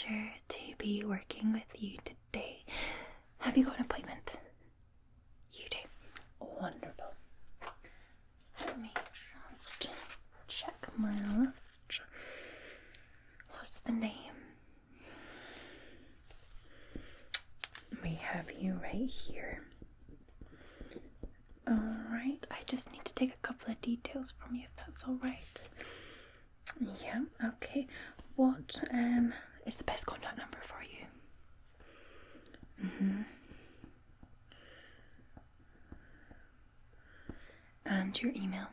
pleasure to be working with you today. Have you got an appointment? You do. Wonderful. Let me just check my list. What's the name? We have you right here. Alright, I just need to take a couple of details from you if that's alright. Yeah, okay. What is the best contact number for you? And your email?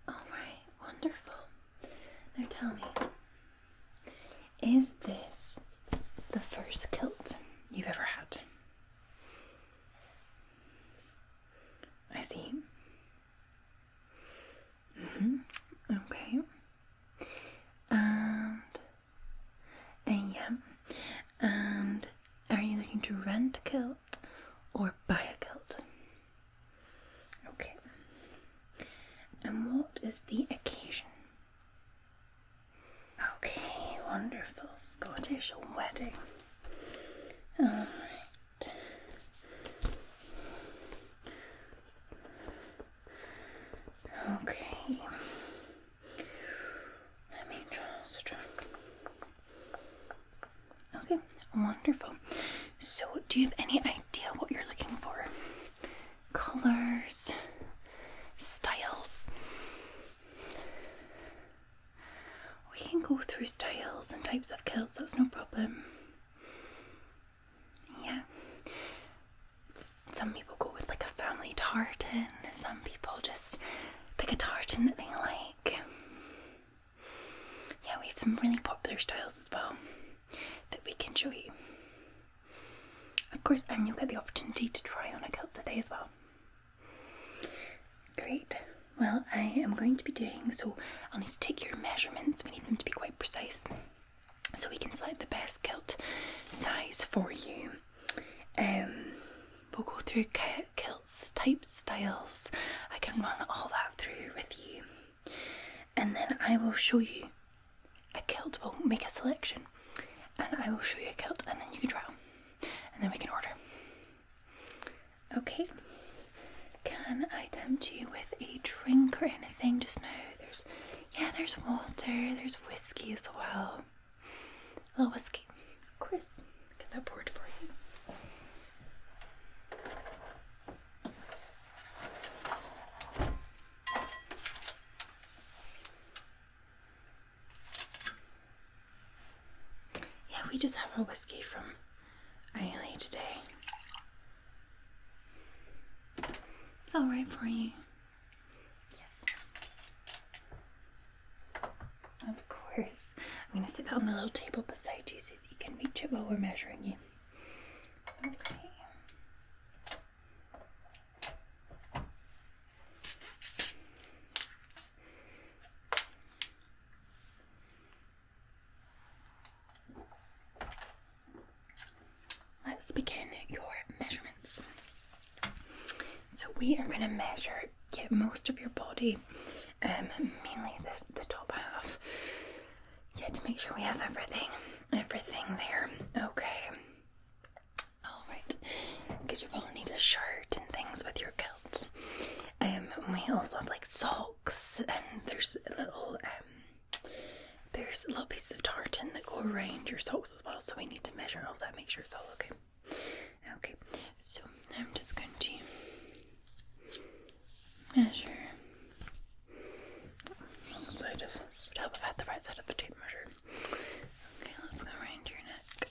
Alright, wonderful. Now tell me, is this the first kilt you've ever had? I see. Okay. Yeah. And are you looking to rent a kilt or buy a kilt? Okay. And what is the occasion? Okay, wonderful. Scottish wedding. Alright. Okay. Let me just... Okay, wonderful. So, do you have any idea what you're looking for? Colors? Styles? We can go through styles and types of kilts, that's no problem. Yeah. Some people go with like a family tartan, some people just pick a tartan that they like. Yeah, we have some really popular styles as well that we can show you. Of course, and you'll get the opportunity to try on a kilt today as well. Great. Well, I am going to be doing, so I'll need to take your measurements. We need them to be quite precise so we can select the best kilt size for you. We'll go through kilts, types, styles. I can run all that through with you. And then I will show you a kilt. We'll make a selection. And I will show you a kilt and then you can try on. And then we can order. Okay. Can I tempt you with a drink or anything just now? There's water, there's whiskey as well. A little whiskey. Of course. Get that poured for you. Yeah, we just have a whiskey from Ailey today. It's alright for you. Yes. Of course. I'm going to sit that on the little table beside you so that you can reach it while we're measuring you. Okay. Let's begin your measurements. So we are going to measure, most of your body, mainly the top half, to make sure we have everything there. Okay. Alright, because you will need a shirt and things with your kilt. We also have like socks, and there's little pieces of tartan that go around your socks as well, so we need to measure all that, make sure it's all okay. Okay, so I'm just going to measure wrong side of, would help if I had the right side of the tape measure. Okay, let's go around your neck.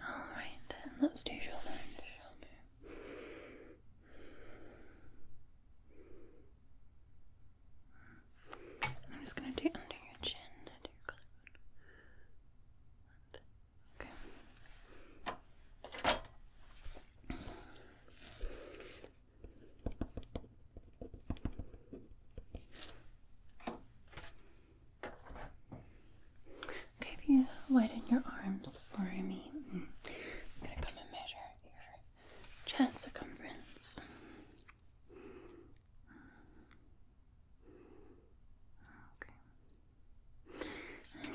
Alright then, let's do shoulder and shoulder. I'm just going to do it under your chin and your collarbone. Okay.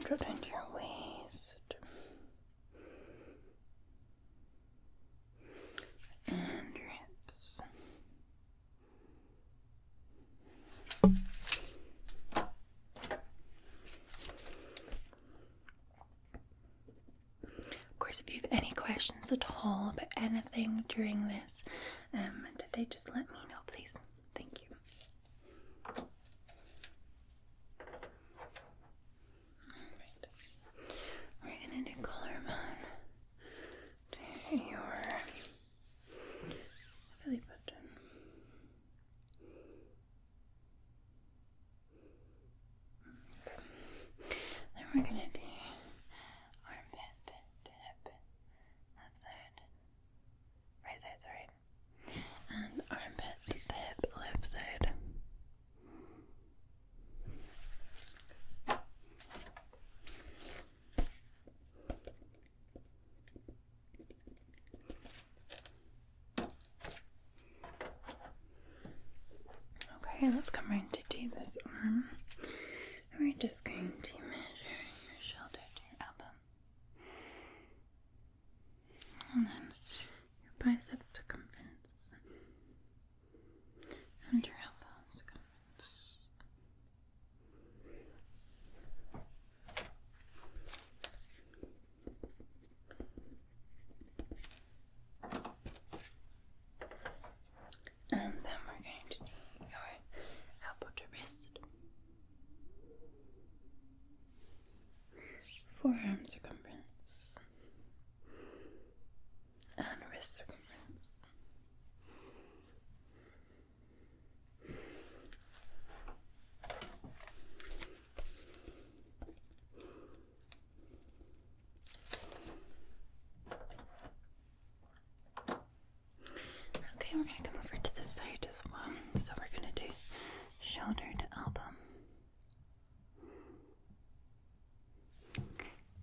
drop down to your waist. And your hips. Of course, if you have any questions at all about anything during this today, just let me know, please. Thank you. Alright. We're gonna do collarbone to your belly button. Okay. Then we're gonna do armpit to hip. That side. Right side, sorry. And armpit to hip, left side. Okay, let's come around to do this arm. We're just going to measure your shoulder to your elbow. And then your bicep circumference. And your elbow circumference. And then we're going to do your elbow to wrist, forearm circumference, and wrist circumference. Okay, we're going to come over to this side as well. So we're going to do shoulder to elbow,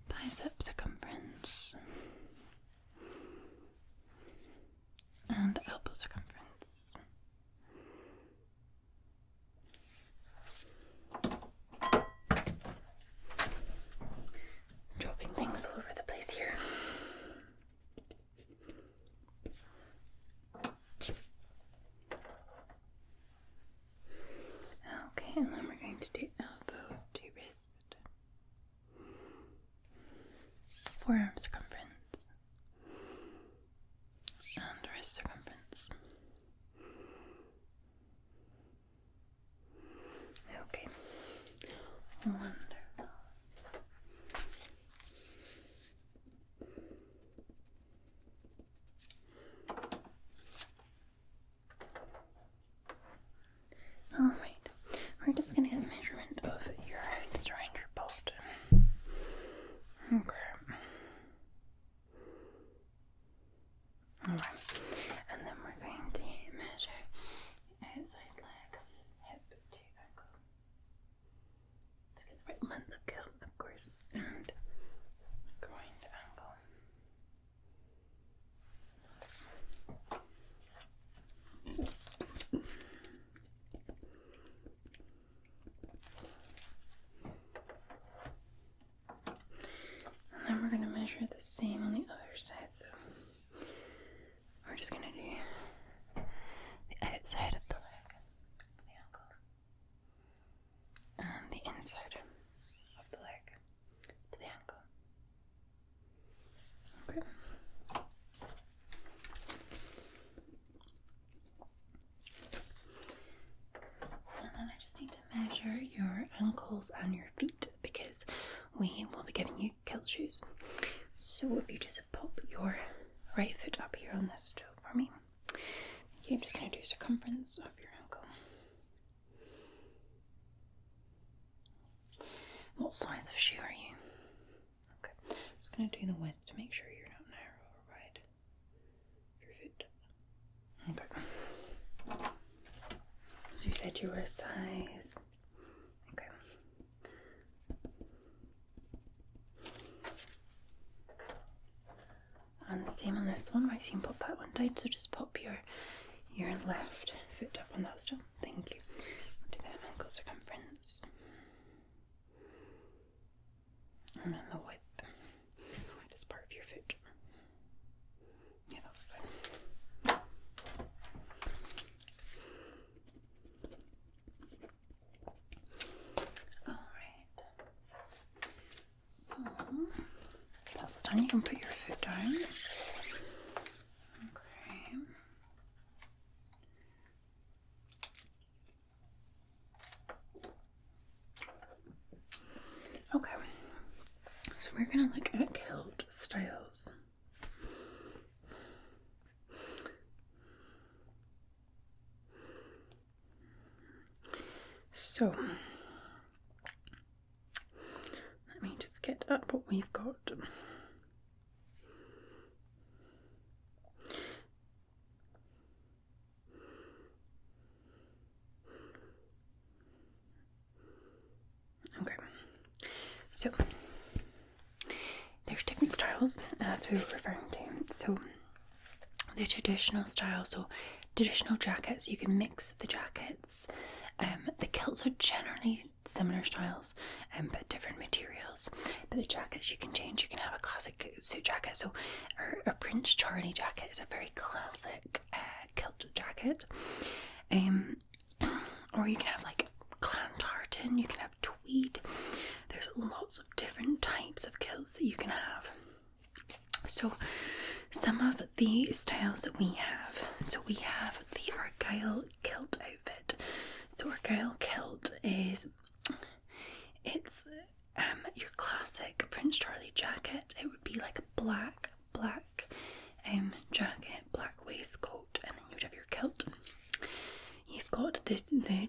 bicep circumference, and elbow circumference. Dropping things all over the place here. Okay, and then we're going to do elbow to wrist, forearm circumference, and wrist circumference. Okay, wonderful. Alright, we're just going to get a measurement of your, just around your bottom. Okay. Alright, and then we're going to measure outside leg, hip to ankle. Let's get the right length of kilt, of course, and groin to ankle. And then we're going to measure the same on the other side, so we're just going to do the outside of the leg, the ankle, and the inside of the leg to the ankle. Okay. And then I just need to measure your ankles and your feet because we will be giving you kilt shoes. So if you just pop your right foot up here on this toe for me. Okay, I'm just going to do circumference of your ankle. What size of shoe are you? Okay, I'm just going to do the width to make sure you're not narrow or wide. Your foot. Okay. So you said you were a size. Okay. And the same on this one, right? So you can pop that one down. So just pop your left foot up on that still. Thank you. We'll do that ankle circumference. And then the width. The width part of your foot. Yeah, that's fine. Alright. So that's done. You can put your foot down. Okay. Okay. So we're gonna look at kilt styles. So let me just get up what we've got. Okay, so there's different styles as we were referring to. So the traditional style, so traditional jackets, you can mix the jackets. The kilts are generally similar styles, but different materials. But the jackets you can change. You can have a classic suit jacket. So a Prince Charlie jacket is a very classic kilt jacket. Or you can have like clan tartan. You can have tweed. There's lots of different types of kilts that you can have. So some of the styles that we have. So we have the Argyle kilt outfit. So Argyle kilt is, it's your classic Prince Charlie jacket. It would be like a black jacket, black waistcoat, and then you would have your kilt. You've got the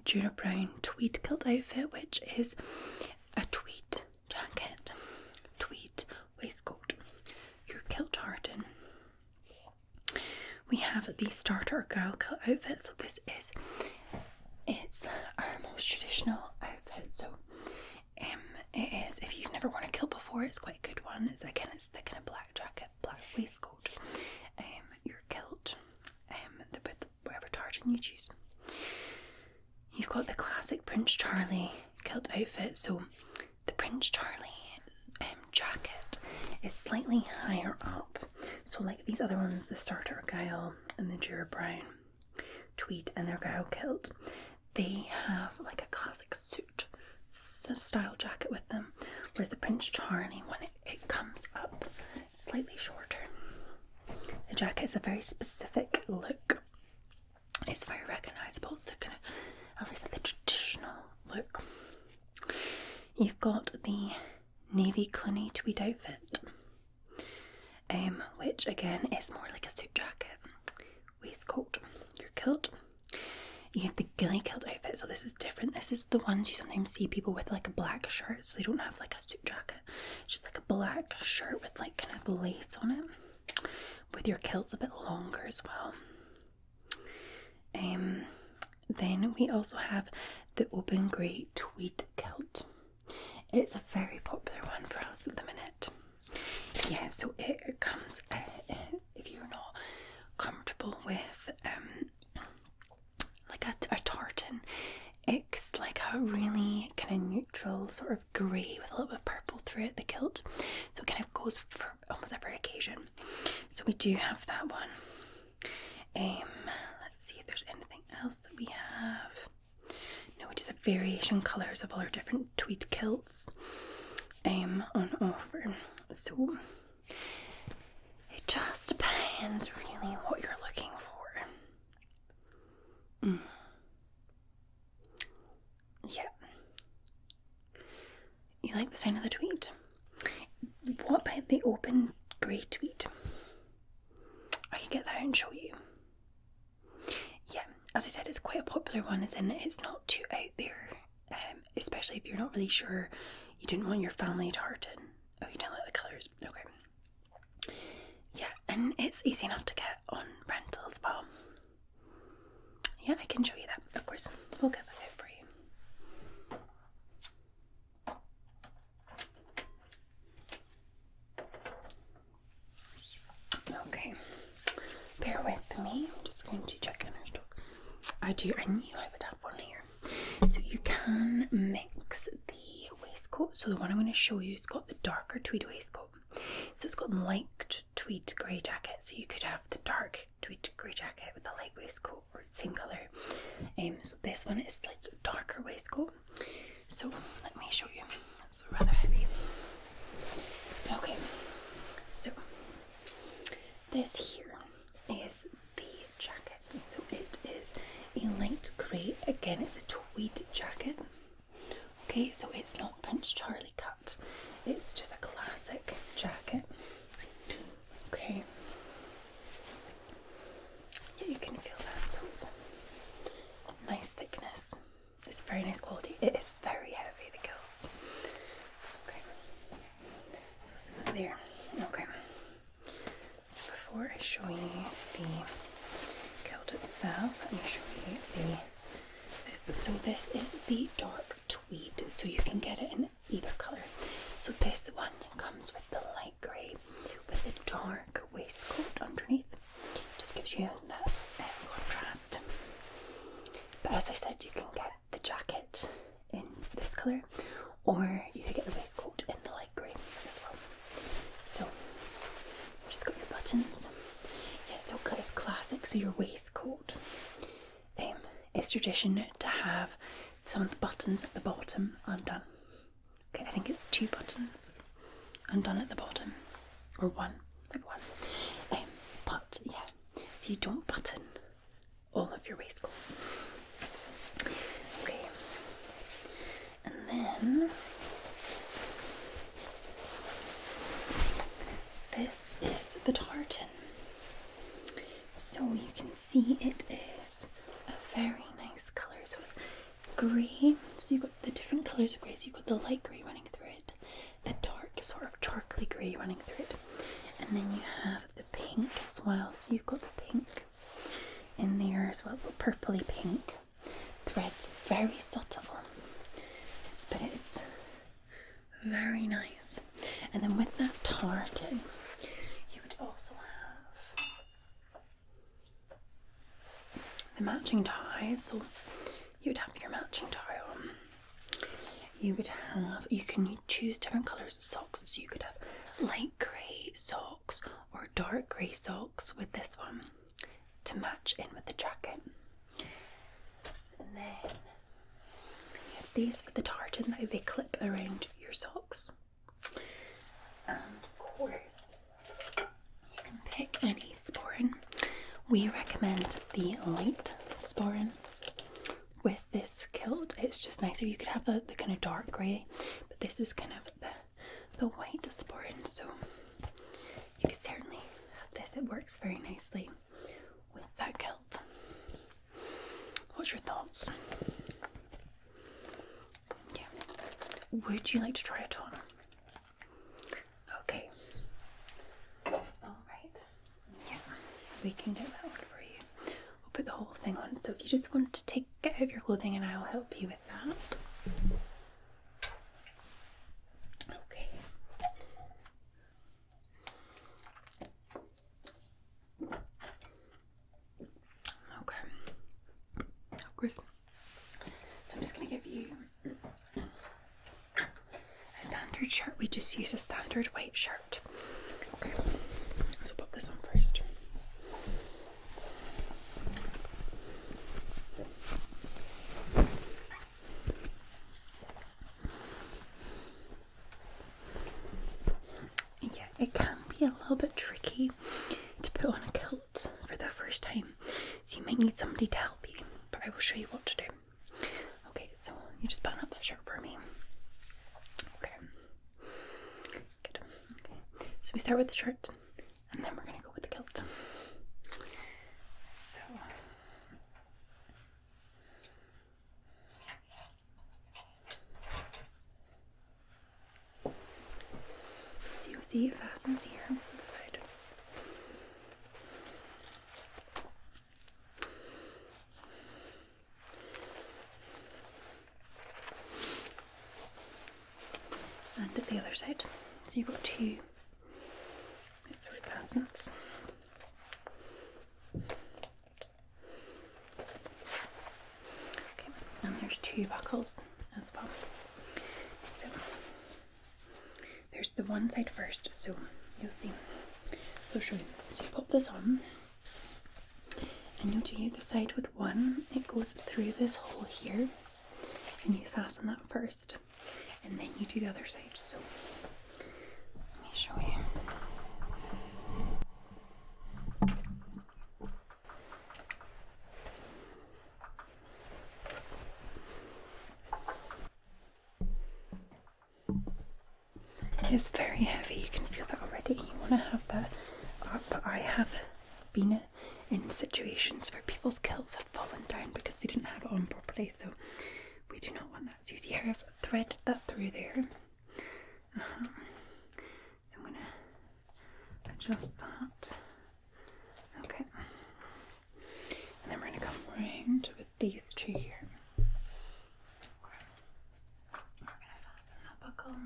Jura Brown tweed kilt outfit, which is a tweed jacket, tweed waistcoat, your kilt tartan. We have the starter Argyle kilt outfit. So this is, it's our most traditional outfit. So it is, if you've never worn a kilt before, it's quite a good one. It's the kind of black jacket, black waistcoat, your kilt, with whatever tartan you choose. You've got the classic Prince Charlie kilt outfit. So the Prince Charlie jacket is slightly higher up. So like these other ones, the starter Argyle and the Jura Brown tweed and the Argyle kilt, they have like a classic suit style jacket with them, whereas the Prince Charlie one, it comes up slightly shorter. The jacket is a very specific look. It's very recognisable. It's the kind of, as I said, the traditional look. You've got the navy Cluny tweed outfit, which again is more like a suit jacket, waistcoat, your kilt. You have the Gilly kilt outfit. So this is different. This is the ones you sometimes see people with like a black shirt, so they don't have like a suit jacket, just like a black shirt with like kind of lace on it, with your kilts a bit longer as well. Then we also have the open grey tweed kilt. It's a very popular one for us at the minute. Yeah, so it comes, if you're not comfortable with like a tartan, it's like a really kind of neutral sort of grey with a little bit of purple through it, the kilt. So it kind of goes for almost every occasion. So we do have that one. Let's see if there's anything else that we have. No, we just have variation colours of all our different tweed kilts on offer. So it just depends really what you're looking for. Yeah. You like the sound of the tweed? What about the open grey tweed? I can get that out and show you. Yeah, as I said, it's quite a popular one, as in it's not too out there, especially if you're not really sure, you didn't want your family tartan. Oh, you don't like the colours? Okay. Yeah, and it's easy enough to get on rental as well. Yeah, I can show you that, of course. We'll get that out for you. Okay, bear with me. I'm just going to check in our stock. I knew I would have one here. So you can mix the waistcoat So the one I'm going to show you has got the darker tweed waistcoat. So it's got light tweed grey jacket. So you could have the dark tweed grey jacket with the light waistcoat, or the same colour. So this one is like darker waistcoat. So let me show you. It's rather heavy. Okay. So this here is the jacket. So it is a light grey. Again, it's a tweed jacket. Okay, so it's not Prince Charlie cut. It's just a classic jacket. Okay. Yeah, you can feel that. So it's nice thickness. It's very nice quality. It is very heavy, the kilts. Okay. So sit that there. Okay. So before I show you the kilt itself, let me show you this. So this is the dark tweed, so you can get it in either colour. So this one comes with the light grey with the dark waistcoat underneath. Just gives you that contrast. But as I said, you can get the jacket in this colour, or you could get the waistcoat in the light grey as well. So just got your buttons. Yeah, so it's classic. So your waistcoat. It's tradition to have some of the buttons at the bottom undone. Okay, I think it's 2 buttons undone at the bottom, or one, maybe one. But yeah, so you don't button all of your waistcoat. Okay, and then this is the tartan. So you can see it is a very nice colour. So it's grey. So you've got the different colours of grey. So you've got the light grey running through it, the dark sort of charcoaly grey running through it, and then you have the pink as well. So you've got the pink in there as well. So purpley pink threads, very subtle, but it's very nice. And then with that tartan, you would also have the matching tie. So you would have your matching tie on. You would have, you can choose different colours of socks. So you could have light grey socks or dark grey socks with this one to match in with the jacket. And then you have these with the tartan that they clip around your socks. And of course, you can pick any sporran. We recommend the light sporran with this kilt. It's just nicer. You could have the kind of dark grey, but this is kind of the white sporran, so you could certainly have this. It works very nicely with that kilt. What's your thoughts? Yeah. Would you like to try it on? Okay. Alright. Yeah, we can get that one for you. We'll put the whole thing on. So if you just want to get out of your clothing, and I'll help you with that. Okay. Okay. Of course. So I'm just going to give you a standard shirt. We just use a standard white shirt. Okay. So put this on first. Yeah, it can be a little bit tricky to put on a kilt for the first time, so you might need somebody to help you, but I will show you what to do. Okay, so you just button up that shirt for me. Okay, good. Okay, so we start with the shirt, and then we're going to go with the kilt. So you'll see it fastens here on the side. And at the other side. So you've got 2 bits where it fastens. Okay, and there's 2 buckles as well. So there's the one side first, so you'll see. So I'll show you. So you pop this on, and you'll do the side with one. It goes through this hole here, and you fasten that first, and then you do the other side. So let me show you. It's very heavy, you can feel that already. You want to have that up, but I have been in situations where people's kilts have fallen down because they didn't have it on properly, so we do not want that. So you see here I've threaded that through there. So I'm going to adjust that. Okay. And then we're going to come round with these two here. We're going to fasten that buckle.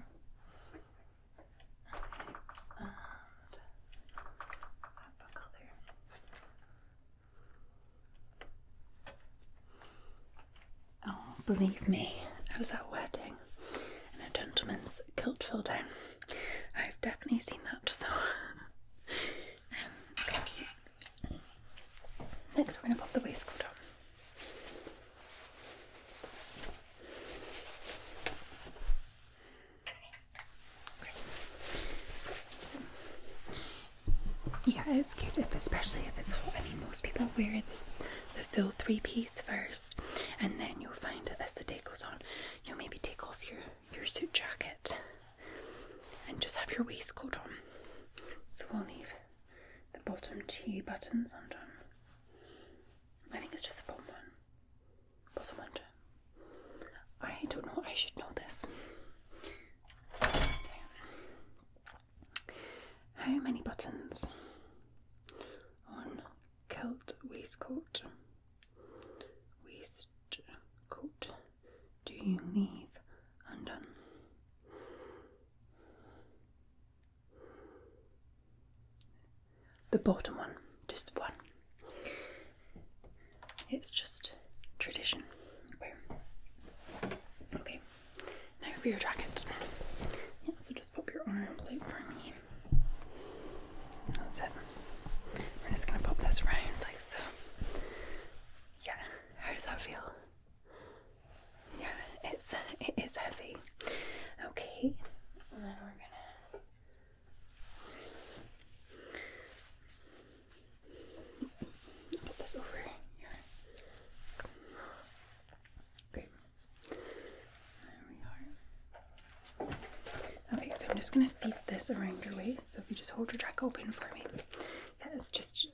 Believe me, I was at a wedding and a gentleman's kilt fell down. I've definitely seen that, so okay. Next we're going to pop the waistcoat on. Okay. Yeah, it's cute, especially if it's hot. I mean, most people wear the full three-piece first, and then you'll find that as the day goes on, you'll maybe take off your suit jacket and just have your waistcoat on. So we'll leave the bottom two buttons undone. I think it's just the bottom one. Bottom one. I don't know, I should know this. Okay. How many buttons on kilt waistcoat? Waistcoat do you leave undone? The bottom one, just one. It's just tradition. Okay, now for your jacket. Yeah, so just pop your arms out for me. That's it. We're just gonna pop this round like so. Yeah, how does that feel? Yeah, it is heavy. Okay, and then we're gonna put this over here. Great. There we are. Okay, so I'm just gonna feed this around your waist. So if you just hold your jacket open for me. Yeah, it's just,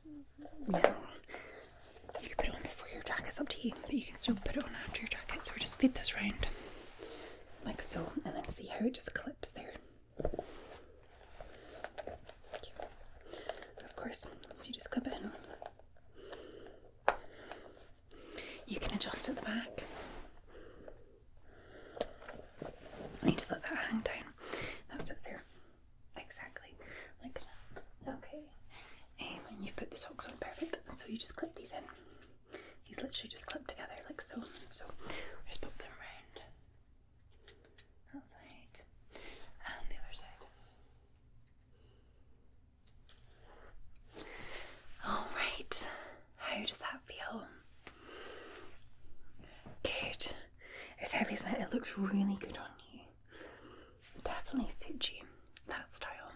yeah. You can put it on before your jacket's up to you, but you can still put it on after your jacket. So we just feed this round like so, and then see how it just clips there. Okay. Of course, so you just clip it in. You can adjust at the back. And you just let that hang down. That sits there. Exactly. Like that. Okay. And you've put the socks on perfect. So you just clip these in. These literally just clip together like so. So we'll just pop them around that side and the other side. Alright. How does that feel? Good. It's heavy, isn't it? It looks really good on you. It definitely suits you. That style.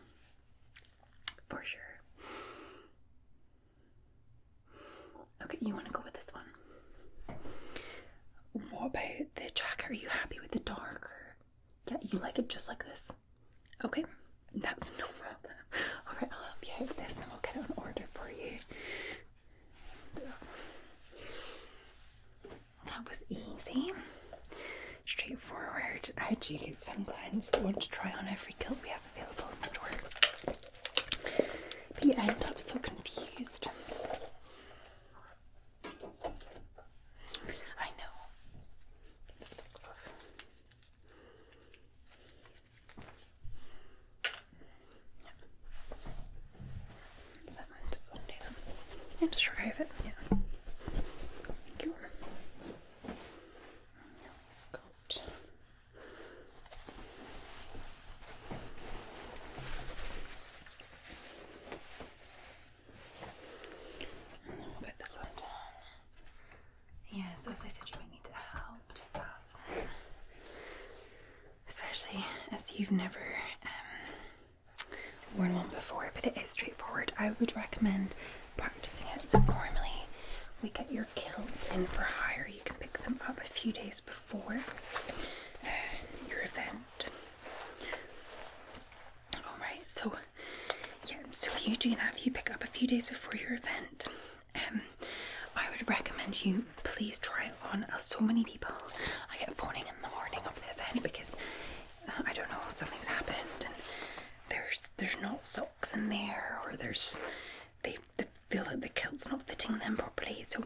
For sure. Okay, you want to go with this one. What about the jacket? Are you happy with the darker? Yeah, you like it just like this. Okay, that's no problem. Alright, I'll help you out with this and we'll get it on order for you. That was easy. Straightforward. I do get some clients that want to try on every kilt we have available in the store. But you end up so confused. I know. Get the socks off. Yeah. Just undo them. And just remove it. Yeah. Thank you. you've never worn one before, but it is straightforward. I would recommend practicing it. So normally we get your kilts in for hire. You can pick them up a few days before your event. Alright, so yeah, so if you do that, if you pick up a few days before your event, I would recommend you please try it on. So many people I get phoning in the morning of the event because I don't know, something's happened and there's not socks in there, or they feel that the kilt's not fitting them properly. So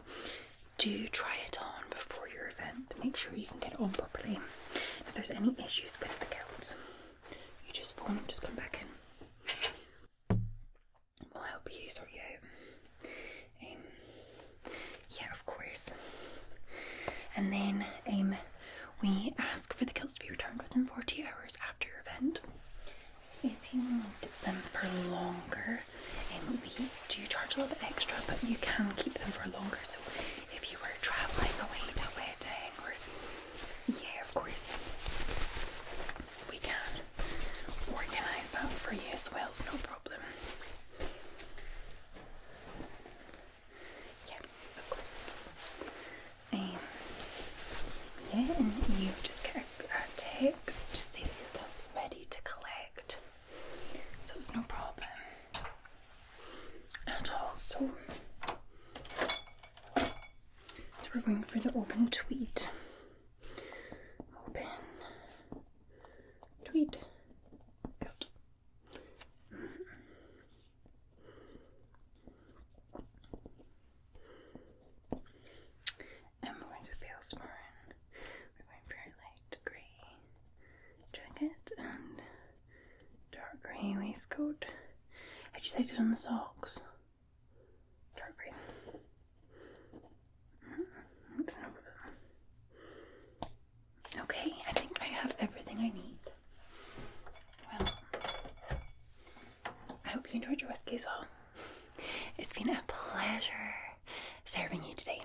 do try it on before your event. Make sure you can get it on properly. If there's any issues with the kilt, you just phone, just come back in. We'll help you sort you out. Yeah, of course. And then we ask for the kilts to be returned within 48 hours after your event. If you want them for longer, we do charge a little bit extra, but you can keep them for longer. So if you were travelling away to a wedding, or yeah, of course, we can organise that for you as well. It's no problem. Yeah, of course. Yeah, and you just get a text to say that your kilt's ready to collect. So it's no problem at all. So we're going for the open tweed. Open tweed. Good. And we're going to Palesporn. We're going for a light grey jacket and dark grey waistcoat. Had you decided on the socks? Dark grey. That's no problem. Okay, I think I have everything I need. Well, I hope you enjoyed your whiskey as well. It's been a pleasure serving you today.